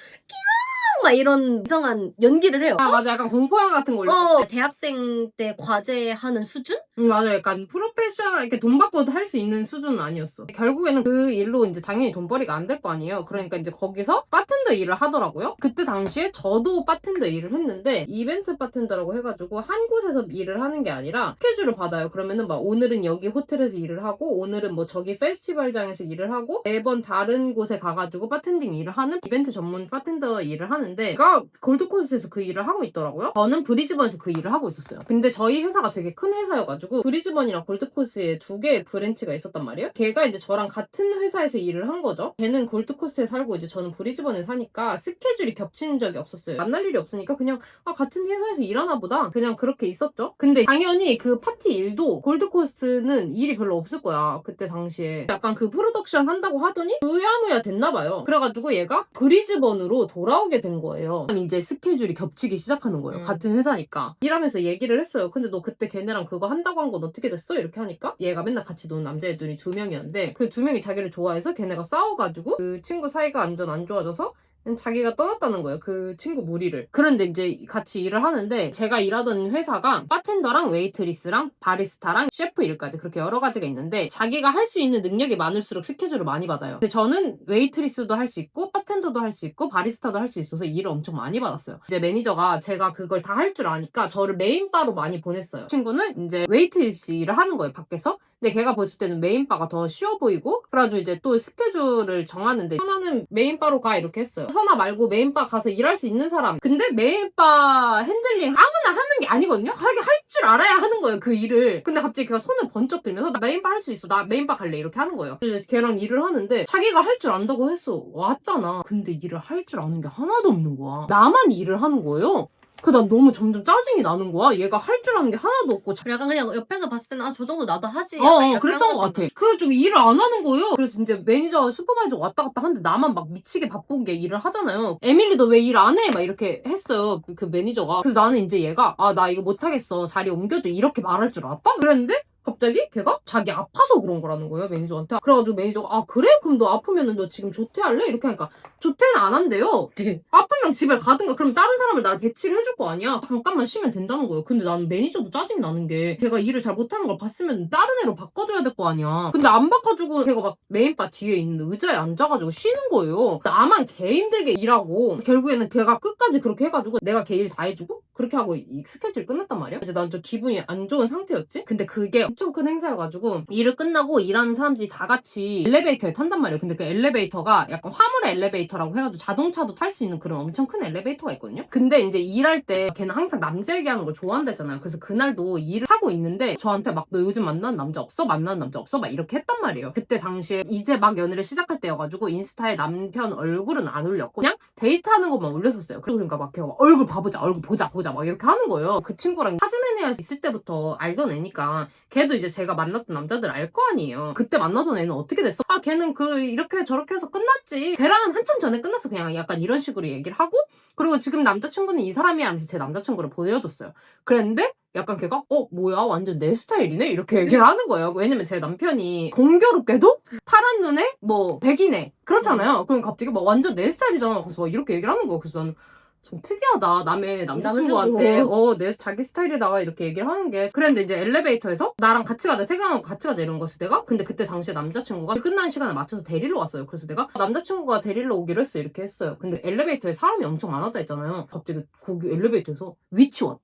막 이런 이상한 연기를 해요. 아 맞아, 약간 공포영화 같은 거 올렸었지. 대학생 때 과제하는 수준? 맞아, 약간 프로페셔널 이렇게 돈 받고 할 수 있는 수준은 아니었어. 결국에는 그 일로 이제 당연히 돈벌이가 안 될 거 아니에요. 그러니까 이제 거기서 바텐더 일을 하더라고요. 그때 당시에 저도 바텐더 일을 했는데 이벤트 바텐더라고 해가지고 한 곳에서 일을 하는 게 아니라 스케줄을 받아요. 그러면은 막 오늘은 여기 호텔에서 일을 하고 오늘은 뭐 저기 페스티벌장에서 일을 하고 매번 다른 곳에 가가지고 바텐딩 일을 하는 이벤트 전문 바텐더 일을 하는데 제가 골드코스트에서 그 일을 하고 있더라고요. 저는 브리즈번에서 그 일을 하고 있었어요. 근데 저희 회사가 되게 큰 회사여가지고 브리즈번이랑 골드코스트에 두 개의 브랜치가 있었단 말이에요. 걔가 이제 저랑 같은 회사에서 일을 한 거죠. 걔는 골드코스트에 살고 이제 저는 브리즈번에 사니까 스케줄이 겹치는 적이 없었어요. 만날 일이 없으니까 그냥 같은 회사에서 일하나 보다 그냥 그렇게 있었죠. 근데 당연히 그 파티 일도 골드코스트는 일이 별로 없을 거야. 그때 당시에 약간 그 프로덕션 한다고 하더니 무야무야 됐나 봐요. 그래가지고 얘가 브리즈번으로 돌아오게 된 거예요. 이제 스케줄이 겹치기 시작하는 거예요. 같은 회사니까. 일하면서 얘기를 했어요. 근데 너 그때 걔네랑 그거 한다고 한 건 어떻게 됐어? 이렇게 하니까 얘가 맨날 같이 노는 남자애들이 2명이었는데 그 2명이 자기를 좋아해서 걔네가 싸워가지고 그 친구 사이가 완전 안 좋아져서 자기가 떠났다는 거예요. 그 친구 무리를. 그런데 이제 같이 일을 하는데 제가 일하던 회사가 바텐더랑 웨이트리스랑 바리스타랑 셰프 일까지 그렇게 여러 가지가 있는데 자기가 할 수 있는 능력이 많을수록 스케줄을 많이 받아요. 근데 저는 웨이트리스도 할 수 있고 바텐더도 할 수 있고 바리스타도 할 수 있어서 일을 엄청 많이 받았어요. 이제 매니저가 제가 그걸 다 할 줄 아니까 저를 메인바로 많이 보냈어요. 친구는 이제 웨이트리스 일을 하는 거예요. 밖에서. 근데 걔가 봤을 때는 메인바가 더 쉬워 보이고 그래가지고 이제 또 스케줄을 정하는데 선아는 메인바로 가 이렇게 했어요. 선아 말고 메인바 가서 일할 수 있는 사람. 근데 메인바 핸들링 아무나 하는 게 아니거든요. 하게 할 줄 알아야 하는 거예요, 그 일을. 근데 갑자기 걔가 손을 번쩍 들면서 나 메인바 할 수 있어, 나 메인바 갈래 이렇게 하는 거예요. 그래서 걔랑 일을 하는데 자기가 할 줄 안다고 했어. 왔잖아. 근데 일을 할 줄 아는 게 하나도 없는 거야. 나만 일을 하는 거예요. 난 너무 점점 짜증이 나는 거야. 얘가 할 줄 아는 게 하나도 없고. 약간 그냥 옆에서 봤을 때는 저 정도 나도 하지. 약간 이렇게 그랬던 한 것 거지. 같아. 그래가지고 일을 안 하는 거예요. 그래서 이제 매니저, 슈퍼바이저 왔다 갔다 하는데 나만 막 미치게 바쁘게 일을 하잖아요. 에밀리 너 왜 일 안 해? 막 이렇게 했어요. 그 매니저가. 그래서 나는 이제 얘가 나 이거 못하겠어. 자리 옮겨줘. 이렇게 말할 줄 알았다? 그랬는데 갑자기 걔가 자기 아파서 그런 거라는 거예요, 매니저한테. 그래가지고 매니저가 그래? 그럼 너 아프면은 너 지금 조퇴할래? 이렇게 하니까 조퇴는 안 한대요. 아프면 집에 가든가 그럼 다른 사람을 나를 배치를 해줄 거 아니야. 잠깐만 쉬면 된다는 거예요. 근데 나는 매니저도 짜증이 나는 게 걔가 일을 잘 못하는 걸 봤으면 다른 애로 바꿔줘야 될 거 아니야. 근데 안 바꿔주고 걔가 막 메인바 뒤에 있는 의자에 앉아가지고 쉬는 거예요. 나만 개 힘들게 일하고 결국에는 걔가 끝까지 그렇게 해가지고 내가 걔 일 다 해주고 그렇게 하고 이 스케줄이 끝났단 말이야. 이제 난 좀 기분이 안 좋은 상태였지. 근데 그게 엄청 큰 행사여가지고 일을 끝나고 일하는 사람들이 다 같이 엘리베이터에 탄단 말이에요. 근데 그 엘리베이터가 약간 화물의 엘리베이터라고 해가지고 자동차도 탈 수 있는 그런 엄청 큰 엘리베이터가 있거든요. 근데 이제 일할 때 걔는 항상 남자 얘기하는 걸 좋아한다잖아요. 그래서 그날도 일을 하고 있는데 저한테 막 너 요즘 만나는 남자 없어? 만나는 남자 없어? 막 이렇게 했단 말이에요. 그때 당시에 이제 막 연애를 시작할 때여가지고 인스타에 남편 얼굴은 안 올렸고 그냥 데이트하는 것만 올렸었어요. 그러니까 막 걔가 막 얼굴 봐보자, 얼굴 보자 막 이렇게 하는 거예요. 그 친구랑 타즈메니아 있을 때부터 알던 애니까 걔도 이제 제가 만났던 남자들 알 거 아니에요. 그때 만나던 애는 어떻게 됐어? 걔는 이렇게 저렇게 해서 끝났지. 걔랑은 한참 전에 끝났어. 그냥 약간 이런 식으로 얘기를 하고 그리고 지금 남자친구는 이 사람이야 하면서 제 남자친구를 보여줬어요. 그랬는데 약간 걔가 뭐야 완전 내 스타일이네? 이렇게 얘기를 하는 거예요. 왜냐면 제 남편이 공교롭게도 파란 눈에 뭐 백인애 그렇잖아요. 그럼 갑자기 막 완전 내 스타일이잖아. 그래서 막 이렇게 얘기를 하는 거예요. 그래서 나는 좀 특이하다. 남의 남자친구한테 내 자기 스타일에다가 이렇게 얘기를 하는 게. 그랬는데 이제 엘리베이터에서 나랑 같이 가자, 퇴근하고 같이 가자 이런 거였어 내가. 근데 그때 당시에 남자친구가 끝나는 시간에 맞춰서 데리러 왔어요. 그래서 내가 남자친구가 데리러 오기로 했어 이렇게 했어요. 근데 엘리베이터에 사람이 엄청 많았다 했잖아요. 갑자기 거기 엘리베이터에서 위치원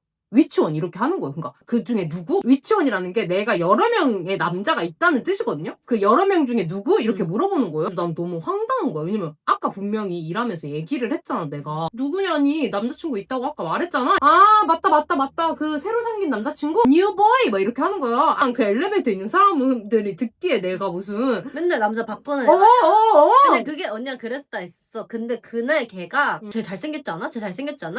이렇게 하는 거예요. 그러니까 그 중에 누구? 위치원이라는 게 내가 여러 명의 남자가 있다는 뜻이거든요. 그 여러 명 중에 누구? 이렇게 물어보는 거예요. 그래서 난 너무 황당한 거예요. 왜냐면 아까 분명히 일하면서 얘기를 했잖아 내가. 누구냐니 남자친구 있다고 아까 말했잖아. 맞다 그 새로 생긴 남자친구? 뉴보이 막 이렇게 하는 거야. 그 엘리베이터에 있는 사람들이 듣기에 내가 무슨 맨날 남자 바꾸는 근데 그게 언니가 그랬다 했어. 근데 그날 걔가 쟤 잘생겼지 않아?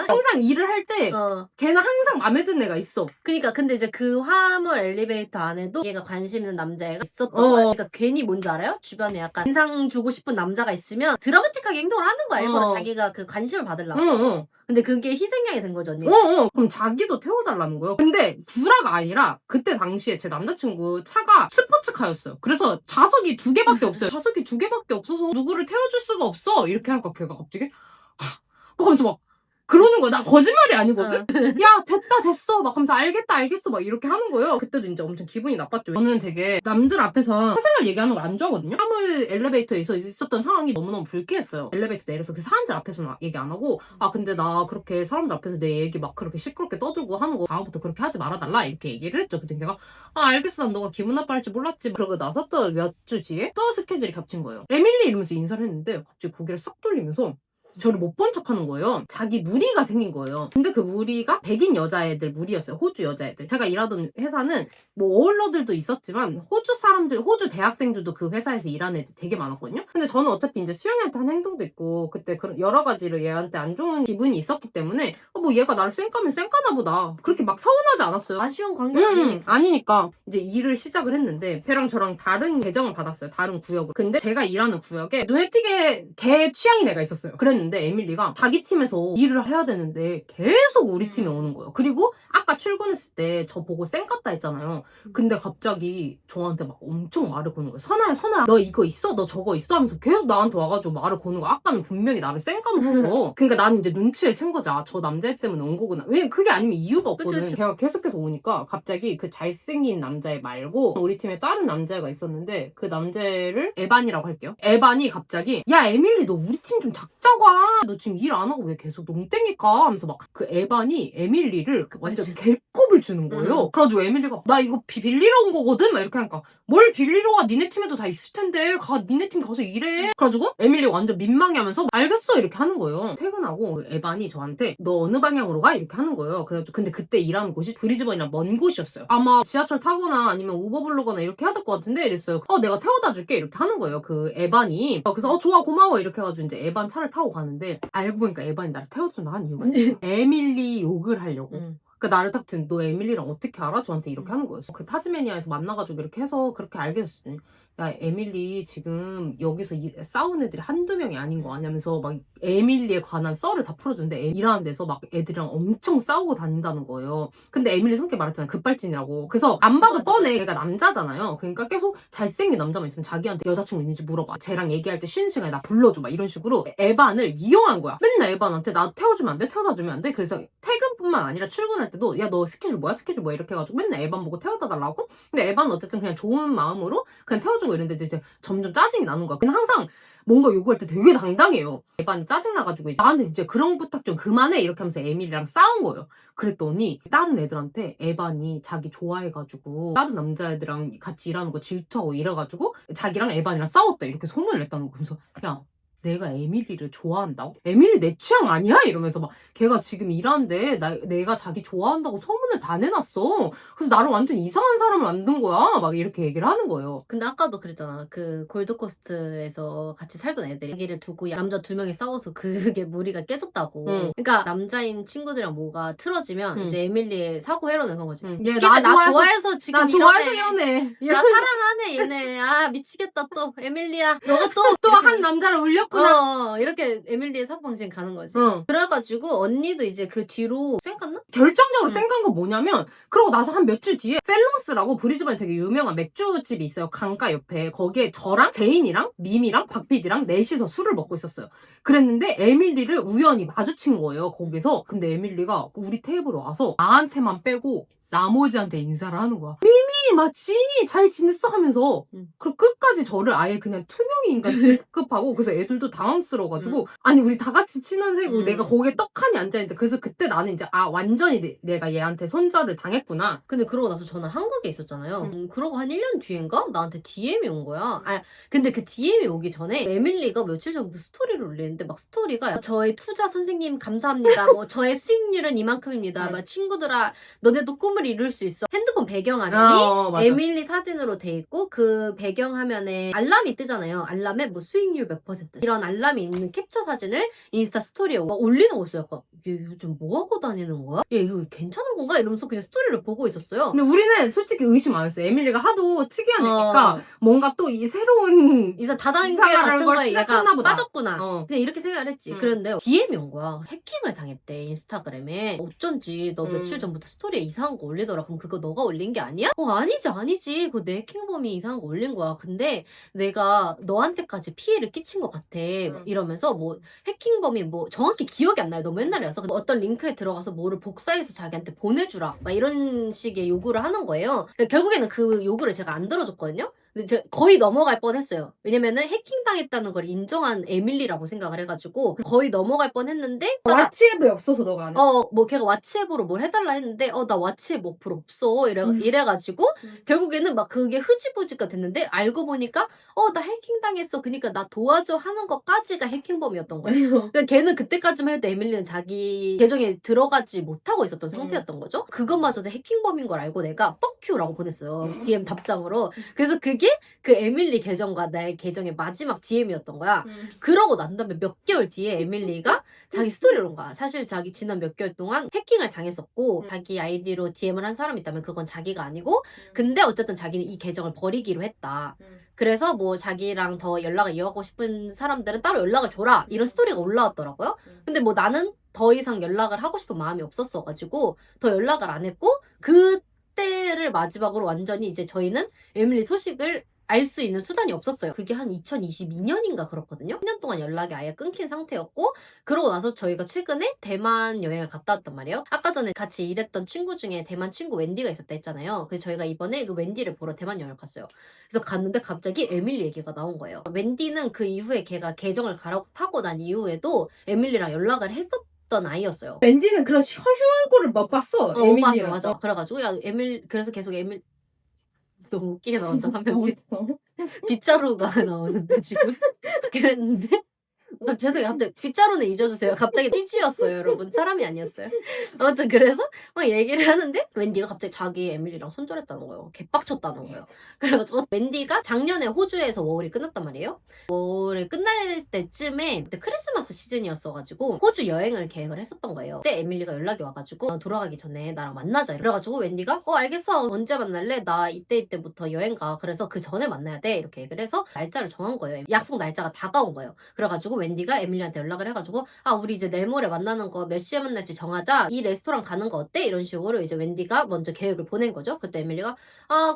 항상 일을 할 때 걔는 항상 마음에 드는 애가 있어. 그니까 근데 이제 그 화물 엘리베이터 안에도 얘가 관심 있는 남자애가 있었던 거야. 그러니까 괜히 뭔지 알아요? 주변에 약간 인상 주고 싶은 남자가 있으면 드라마틱하게 행동을 하는 거야. 일부러 자기가 그 관심을 받으려고. 근데 그게 희생양이 된 거죠, 언니. 그럼 자기도 태워달라는 거예요. 근데 구라가 아니라 그때 당시에 제 남자친구 차가 스포츠카였어요. 그래서 좌석이 2개밖에 없어요. 좌석이 2개밖에 없어서 누구를 태워줄 수가 없어. 이렇게 하니까 걔가 갑자기 하면서 막 그러는 거야. 나 거짓말이 아니거든? 야, 됐다, 됐어. 막 하면서 알겠다, 알겠어. 막 이렇게 하는 거예요. 그때도 이제 엄청 기분이 나빴죠. 저는 되게 남들 앞에서 사생활 얘기하는 걸 안 좋아하거든요. 화물 엘리베이터에서 있었던 상황이 너무너무 불쾌했어요. 엘리베이터 내려서 그 사람들 앞에서는 얘기 안 하고, 아, 근데 나 그렇게 사람들 앞에서 내 얘기 막 그렇게 시끄럽게 떠들고 하는 거 다음부터 그렇게 하지 말아달라. 이렇게 얘기를 했죠. 그때 내가, 아, 알겠어. 난 너가 기분 나빠할지 몰랐지. 그러고 나서 또 몇 주 뒤에 또 스케줄이 겹친 거예요. 에밀리 이러면서 인사를 했는데 갑자기 고개를 싹 돌리면서 저를 못 본 척 하는 거예요. 자기 무리가 생긴 거예요. 근데 그 무리가 백인 여자애들 무리였어요. 호주 여자애들. 제가 일하던 회사는 뭐 어울러들도 있었지만 호주 사람들, 호주 대학생들도 그 회사에서 일하는 애들 되게 많았거든요. 근데 저는 어차피 이제 수영이한테 한 행동도 있고 그때 그런 여러 가지로 얘한테 안 좋은 기분이 있었기 때문에 뭐 얘가 나를 쌩까면 쌩까나 보다. 그렇게 막 서운하지 않았어요. 아쉬운 관계 아니니까. 아니니까 이제 일을 시작을 했는데 걔랑 저랑 다른 계정을 받았어요. 다른 구역을. 근데 제가 일하는 구역에 눈에 띄게 걔 취향인 애가 있었어요. 그랬는데 에밀리가 자기 팀에서 일을 해야 되는데 계속 우리 팀에 오는 거예요. 그리고 아까 출근했을 때 저 보고 쌩깠다 했잖아요. 근데 갑자기 저한테 막 엄청 말을 거는 거예요. 선아야 너 이거 있어? 너 저거 있어? 하면서 계속 나한테 와가지고 말을 거는 거야. 아까는 분명히 나를 쌩까놓고서 그러니까 나는 이제 눈치를 챈 거지. 아, 저 남자애 때문에 온 거구나. 왜 그게 아니면 이유가 없거든. 그치. 걔가 계속해서 오니까 갑자기 그 잘생긴 남자애 말고 우리 팀에 다른 남자애가 있었는데 그 남자애를 에반이라고 할게요. 에반이 갑자기 야 에밀리 너 우리 팀 좀 작자가 너 지금 일 안 하고 왜 계속 농땡일까 하면서 막 그 에반이 에밀리를 완전 개꼽을 주는 거예요. 그래가지고 에밀리가 나 이거 빌리러 온 거거든? 막 이렇게 하니까 뭘 빌리러 와? 니네 팀에도 다 있을 텐데 니네 팀 가서 일해. 그래가지고 에밀리가 완전 민망해하면서 알겠어 이렇게 하는 거예요. 퇴근하고 그 에반이 저한테 너 어느 방향으로 가? 이렇게 하는 거예요. 그래가지고 근데 그때 일하는 곳이 브리즈번이랑 먼 곳이었어요. 아마 지하철 타거나 아니면 우버 부르거나 이렇게 해야 될 것 같은데 이랬어요. 내가 태워다 줄게 이렇게 하는 거예요. 그 에반이. 그래서 좋아 고마워 이렇게 해가지고 이제 에반 차를 타고 가는데 알고 보니까 에반이 나를 태워준다 한 이유가 에밀리 욕을 하려고. 그러니까 나를 딱 듣는 너 에밀리랑 어떻게 알아? 저한테 이렇게 하는 거였어. 그 타즈메니아에서 만나가지고 이렇게 해서 그렇게 알게 됐었더니 야 에밀리 지금 여기서 싸운 애들이 한두 명이 아닌 거 아냐면서 막 에밀리에 관한 썰을 다 풀어주는데 일하는 데서 막 애들이랑 엄청 싸우고 다닌다는 거예요. 근데 에밀리 성격 말했잖아요. 급발진이라고. 그래서 안 봐도 맞아. 뻔해. 걔가 남자잖아요. 그러니까 계속 잘생긴 남자만 있으면 자기한테 여자친구 있는지 물어봐. 쟤랑 얘기할 때 쉬는 시간에 나 불러줘. 막 이런 식으로 에반을 이용한 거야. 맨날 에반한테 나 태워주면 안 돼? 태워다 주면 안 돼? 그래서 퇴근뿐만 아니라 출근할 때도 야 너 스케줄 뭐야? 스케줄 뭐야? 이렇게 해가지고 맨날 에반 보고 태워다 달라고. 근데 에반은 어쨌든 그냥 좋은 마음으로 그냥 태워주고 이랬는데 이제 점점 짜증이 나는 거야. 근데 항상 뭔가 요구할 때 되게 당당해요. 에반이 짜증나가지고 나한테 진짜 그런 부탁 좀 그만해 이렇게 하면서 에밀리랑 싸운 거예요. 그랬더니 다른 애들한테 에반이 자기 좋아해가지고 다른 남자애들이랑 같이 일하는 거 질투하고 이래가지고 자기랑 에반이랑 싸웠다 이렇게 소문을 냈다는 거. 그래서 야 내가 에밀리를 좋아한다고? 에밀리 내 취향 아니야? 이러면서 막 걔가 지금 일하는데 내가 자기 좋아한다고 소문을 다 내놨어. 그래서 나를 완전 이상한 사람을 만든 거야. 막 이렇게 얘기를 하는 거예요. 근데 아까도 그랬잖아. 그 골드코스트에서 같이 살던 애들이 자기를 두고 남자 2명이 싸워서 그게 무리가 깨졌다고. 그러니까 남자인 친구들이랑 뭐가 틀어지면 이제 에밀리의 사고 회로는 건 거지. 얘 나 좋아해서 지금 나 좋아해서 이러네. 나 사랑하네 얘네. 아 미치겠다 또 에밀리야. 너가 또 한 남자를 울렸구나. 이렇게 에밀리의 사고방식 가는 거지. 그래가지고 언니도 이제 그 뒤로 쌩갔나? 결정적으로 쌩간 건 뭐냐면 그러고 나서 한 몇 주 뒤에 펠로스라고 브리즈번에 되게 유명한 맥주집이 있어요. 강가 옆에. 거기에 저랑 제인이랑 밈이랑 박PD랑 넷이서 술을 먹고 있었어요. 그랬는데 에밀리를 우연히 마주친 거예요. 거기서. 근데 에밀리가 우리 테이블에 와서 나한테만 빼고 나머지한테 인사를 하는 거야. 미미 막 지니 잘 지냈어 하면서 그리고 끝까지 저를 아예 그냥 투명인간 취급하고 그래서 애들도 당황스러워가지고 아니 우리 다 같이 친한 사이고 내가 거기에 떡하니 앉아있는데 그래서 그때 나는 이제 완전히 내가 얘한테 손절을 당했구나. 근데 그러고 나서 저는 한국에 있었잖아요. 그러고 한 1년 뒤인가? 나한테 DM이 온 거야. 근데 그 DM이 오기 전에 에밀리가 며칠 전부터 스토리를 올리는데 막 스토리가 저의 투자 선생님 감사합니다. 뭐 저의 수익률은 이만큼입니다. 막 친구들아 너네도 꿈을 이룰 수 있어. 핸드폰 배경화면이 에밀리 사진으로 돼 있고 그 배경화면에 알람이 뜨잖아요. 알람에 뭐 수익률 몇 퍼센트 이런 알람이 있는 캡처 사진을 인스타 스토리에 막 올리는 거였어요. 약간 얘 요즘 뭐 하고 다니는 거야? 얘 이거 괜찮은 건가? 이러면서 그냥 스토리를 보고 있었어요. 근데 우리는 솔직히 의심 안 했어요. 에밀리가 하도 특이한 애니까 뭔가 또 이 새로운 이사 다단계 이사가라는 같은 걸 거에 시작했나 얘가 보다. 빠졌구나. 그냥 이렇게 생각을 했지. 그런데 DM이 온 거야. 해킹을 당했대 인스타그램에. 어쩐지 너 며칠 전부터 스토리에 이상한 거 올리더라. 그럼 그거 너가 올린 게 아니야? 아니 아니지. 그거 내 해킹범이 이상한 거 올린 거야. 근데 내가 너한테까지 피해를 끼친 것 같아. 막 이러면서 뭐 해킹범이 뭐 정확히 기억이 안 나요. 너무 옛날이라서. 근데 어떤 링크에 들어가서 뭐를 복사해서 자기한테 보내주라. 막 이런 식의 요구를 하는 거예요. 그러니까 결국에는 그 요구를 제가 안 들어줬거든요. 근데 저 거의 넘어갈 뻔했어요. 왜냐면은 해킹당했다는 걸 인정한 에밀리라고 생각을 해가지고 거의 넘어갈 뻔했는데 왓츠앱이 없어서 너가 안 해. 뭐 걔가 왓츠앱으로 뭘 해달라 했는데 나 왓츠앱 어플 없어 이래가지고 결국에는 막 그게 흐지부지가 됐는데 알고 보니까 나 해킹당했어 그니까 나 도와줘 하는 것까지가 해킹범이었던 거예요. 그러니까 걔는 그때까지만 해도 에밀리는 자기 계정에 들어가지 못하고 있었던 상태였던 거죠. 그것마저도 해킹범인 걸 알고 내가 fuck you라고 보냈어요. DM 답장으로. 그래서 그게 그 에밀리 계정과 나의 계정의 마지막 DM이었던 거야. 그러고 난 다음에 몇 개월 뒤에 에밀리가 자기 스토리를 온 거야. 사실 자기 지난 몇 개월 동안 해킹을 당했었고 자기 아이디로 DM을 한 사람이 있다면 그건 자기가 아니고 근데 어쨌든 자기는 이 계정을 버리기로 했다. 그래서 뭐 자기랑 더 연락을 이어가고 싶은 사람들은 따로 연락을 줘라. 이런 스토리가 올라왔더라고요. 근데 뭐 나는 더 이상 연락을 하고 싶은 마음이 없었어가지고 더 연락을 안 했고 그때를 마지막으로 완전히 이제 저희는 에밀리 소식을 알 수 있는 수단이 없었어요. 그게 한 2022년인가 그렇거든요. 1년 동안 연락이 아예 끊긴 상태였고 그러고 나서 저희가 최근에 대만 여행을 갔다 왔단 말이에요. 아까 전에 같이 일했던 친구 중에 대만 친구 웬디가 있었다 했잖아요. 그래서 저희가 이번에 그 웬디를 보러 대만 여행을 갔어요. 그래서 갔는데 갑자기 에밀리 얘기가 나온 거예요. 웬디는 그 이후에 걔가 계정을 갈아타고 난 이후에도 에밀리랑 연락을 했었던 아이였어요. 웬디는 그런 허휴한 거를 못 봤어. 에밀리랑. 맞아. 그래가지고 그래서 계속 너무 웃기게 나온다 화면이. 빗자루가 나오는데 지금 그랬는데 죄송해요. 갑자기 빗자루는 잊어주세요. 갑자기 CG였어요 여러분. 사람이 아니었어요. 아무튼 그래서 막 얘기를 하는데 웬디가 갑자기 자기 에밀리랑 손절했다는 거예요. 개빡쳤다는 거예요. 그래가지고 웬디가 작년에 호주에서 워홀이 끝났단 말이에요. 워홀이 끝날 때쯤에 그때 크리스마스 시즌이었어가지고 호주 여행을 계획을 했었던 거예요. 그때 에밀리가 연락이 와가지고 돌아가기 전에 나랑 만나자. 그래가지고 웬디가 알겠어. 언제 만날래? 나 이때부터 여행 가. 그래서 그 전에 만나야 돼. 이렇게 얘기를 해서 날짜를 정한 거예요. 약속 날짜가 다가온 거예요. 그래가지고 웬디가 에밀리한테 연락을 해가지고 우리 이제 내일 모레 만나는 거 몇 시에 만날지 정하자. 이 레스토랑 가는 거 어때? 이런 식으로 이제 웬디가 먼저 계획을 보낸 거죠. 그때 에밀리가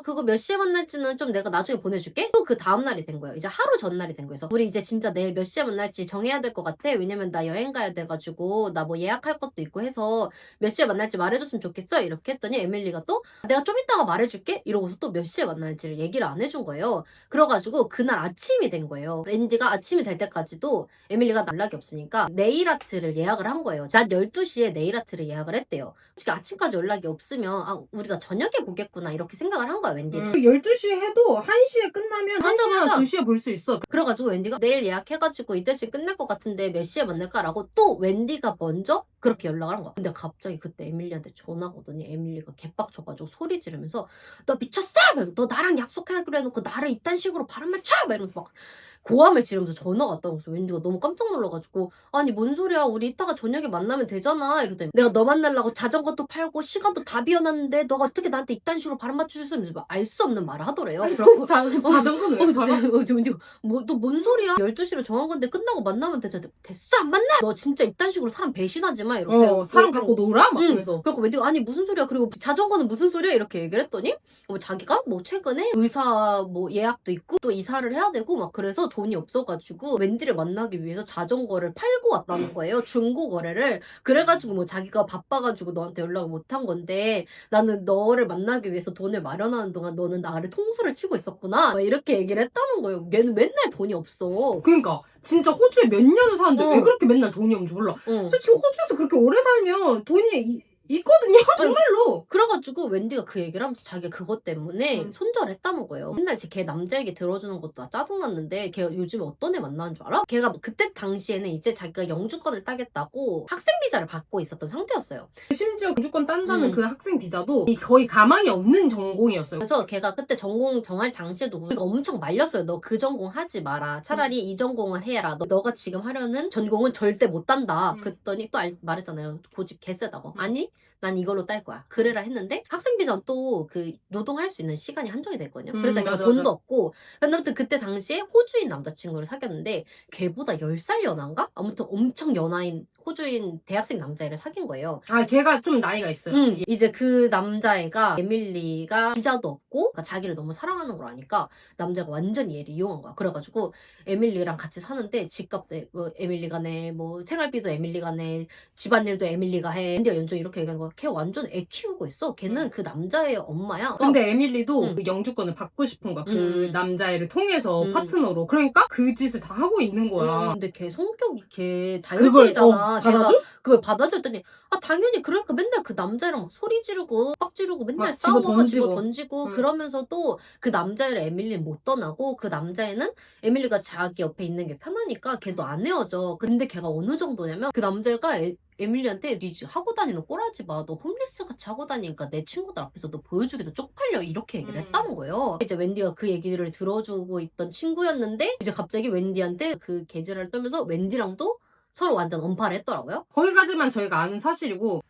그거 몇 시에 만날지는 좀 내가 나중에 보내줄게. 또 그 다음날이 된 거예요. 이제 하루 전날이 된 거예요. 우리 이제 진짜 내일 몇 시에 만날지 정해야 될 것 같아. 왜냐면 나 여행 가야 돼가지고 나 뭐 예약할 것도 있고 해서 몇 시에 만날지 말해줬으면 좋겠어. 이렇게 했더니 에밀리가 또 내가 좀 이따가 말해줄게. 이러고서 또 몇 시에 만날지를 얘기를 안 해준 거예요. 그래가지고 그날 아침이 된 거예요. 웬디가 아침이 될 때까지도 에밀리가 연락이 없으니까 네일 아트를 예약을 한 거예요. 낮 12시에 네일 아트를 예약을 했대요. 솔직히 아침까지 연락이 없으면 우리가 저녁에 보겠구나 이렇게 생각을 한 거야 웬디는. 12시에 해도 1시에 끝나면 맞아. 1시나 2시에 볼 수 있어. 그래가지고 웬디가 내일 예약해가지고 이때쯤 끝날 것 같은데 몇 시에 만날까라고 또 웬디가 먼저 그렇게 연락을 한 거야. 근데 갑자기 그때 에밀리한테 전화가 오더니 에밀리가 개빡쳐가지고 소리 지르면서 너 미쳤어? 너 나랑 약속하기로 해놓고 나를 이딴 식으로 바람을 쳐! 막 이러면서 막 고함을 지르면서 전화가 왔다고 해서 웬디가 너무 깜짝 놀라가지고 아니 뭔 소리야 우리 이따가 저녁에 만나면 되잖아 이러더니 내가 너 만나려고 자전거도 팔고 시간도 다 비워놨는데 너가 어떻게 나한테 이딴 식으로 바람 맞출 수 있으면서 알 수 없는 말을 하더래요. 그래갖고 자전거는 왜 팔아? 웬디가 너 뭔 소리야 12시로 정한 건데 끝나고 만나면 되잖아. 됐어 안 만나? 너 진짜 이딴 식으로 사람 배신하지 마 이렇게 사람 갖고 놀아? 막 이러면서. 그래서 웬디가 아니 무슨 소리야 그리고 자전거는 무슨 소리야 이렇게 얘기를 했더니 자기가 뭐 최근에 의사 뭐 예약도 있고 또 이사를 해야 되고 막 그래서 돈이 없어가지고 웬디를 만나기 위해서 자전거를 팔고 왔다는 거예요. 중고 거래를. 그래가지고 뭐 자기가 바빠가지고 너한테 연락을 못 한 건데 나는 너를 만나기 위해서 돈을 마련하는 동안 너는 나를 통수를 치고 있었구나 막 이렇게 얘기를 했다는 거예요. 얘는 맨날 돈이 없어. 그러니까 진짜 호주에 몇 년을 사는데 왜 그렇게 맨날 돈이 없는지 몰라. 솔직히 호주에서 그렇게 오래 살면 돈이 있거든요. 정말로. 그래가지고 웬디가 그 얘기를 하면서 자기가 그것 때문에 손절했다는 거예요. 맨날 걔 남자 얘기 들어주는 것도 짜증났는데 걔 요즘에 어떤 애 만나는 줄 알아? 걔가 그때 당시에는 이제 자기가 영주권을 따겠다고 학생 비자를 받고 있었던 상태였어요. 심지어 무조건 딴다는 그 학생 비자도 거의 가망이 없는 전공이었어요. 그래서 걔가 그때 전공 정할 당시에도 우리가 엄청 말렸어요. 너 그 전공 하지 마라. 차라리 이 전공을 해라. 너가 지금 하려는 전공은 절대 못 딴다. 그랬더니 또 말했잖아요. 고집 개세다고. 아니 난 이걸로 딸 거야. 그래라 했는데 학생 비자는 또 그 노동할 수 있는 시간이 한정이 됐거든요. 그러니까 내가 맞아, 돈도 맞아. 없고 근데 아무튼 그때 당시에 호주인 남자친구를 사귀었는데 걔보다 10살 연하인가? 아무튼 엄청 연하인 호주인 대학생 남자애를 사귄 거예요. 아, 걔가 좀 나이가 있어요. 이제 그 남자애가 에밀리가 비자도 없고 그러니까 자기를 너무 사랑하는 걸 아니까 남자가 완전히 얘를 이용한 거야. 그래가지고 에밀리랑 같이 사는데 집값도 뭐 에밀리가 내, 뭐 생활비도 에밀리가 내, 집안일도 에밀리가 해. 앤디가 연중 이렇게 얘기하는 거야. 걔 완전 애 키우고 있어. 걔는 그 남자의 엄마야. 근데 에밀리도 그 영주권을 받고 싶은 거야. 그 남자애를 통해서 파트너로. 그러니까 그 짓을 다 하고 있는 거야. 근데 걔 성격이 걔 그걸 다혈질이잖아. 받아줘? 그걸 받아줬더니 당연히 그러니까 맨날 그 남자애랑 막 소리 지르고 빡 지르고 맨날 막 싸워 집어던지고. 집어던지고 그러면서도 그 남자애를 에밀리는 못 떠나고 그 남자애는 에밀리가 자기 옆에 있는 게 편하니까 걔도 안 헤어져. 근데 걔가 어느 정도냐면 그 남자애가 에밀리한테 니 하고 다니는 꼬라지 마. 너 홈리스 같이 하고 다니니까 내 친구들 앞에서 너 보여주기도 쪽팔려. 이렇게 얘기를 했다는 거예요. 이제 웬디가 그 얘기를 들어주고 있던 친구였는데 이제 갑자기 웬디한테 그 개지랄을 떨면서 웬디랑도 서로 완전 언팔을 했더라고요. 거기까지만 저희가 아는 사실이고.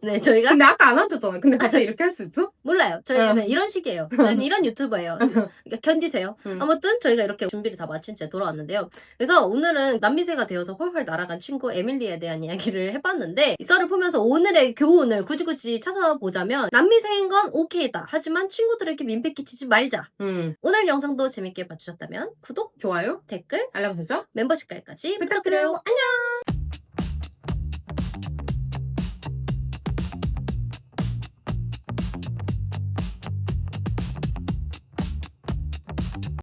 네, 저희가 근데 아까 안 앉았잖아. 근데 갑자기 이렇게 할 수 있어? 몰라요. 저희는 이런 식이에요. 저희는 이런 유튜버예요. 그러니까 견디세요. 아무튼 저희가 이렇게 준비를 다 마친 채 돌아왔는데요. 그래서 오늘은 남미세가 되어서 헐헐 날아간 친구 에밀리에 대한 이야기를 해봤는데 이 썰을 보면서 오늘의 교훈을 굳이 찾아보자면 남미세인 건 오케이다. 하지만 친구들에게 민폐 끼치지 말자. 오늘 영상도 재밌게 봐주셨다면 구독, 좋아요, 댓글, 알람 설정, 멤버십 가입까지 부탁드려요. 부탁드려요. 안녕!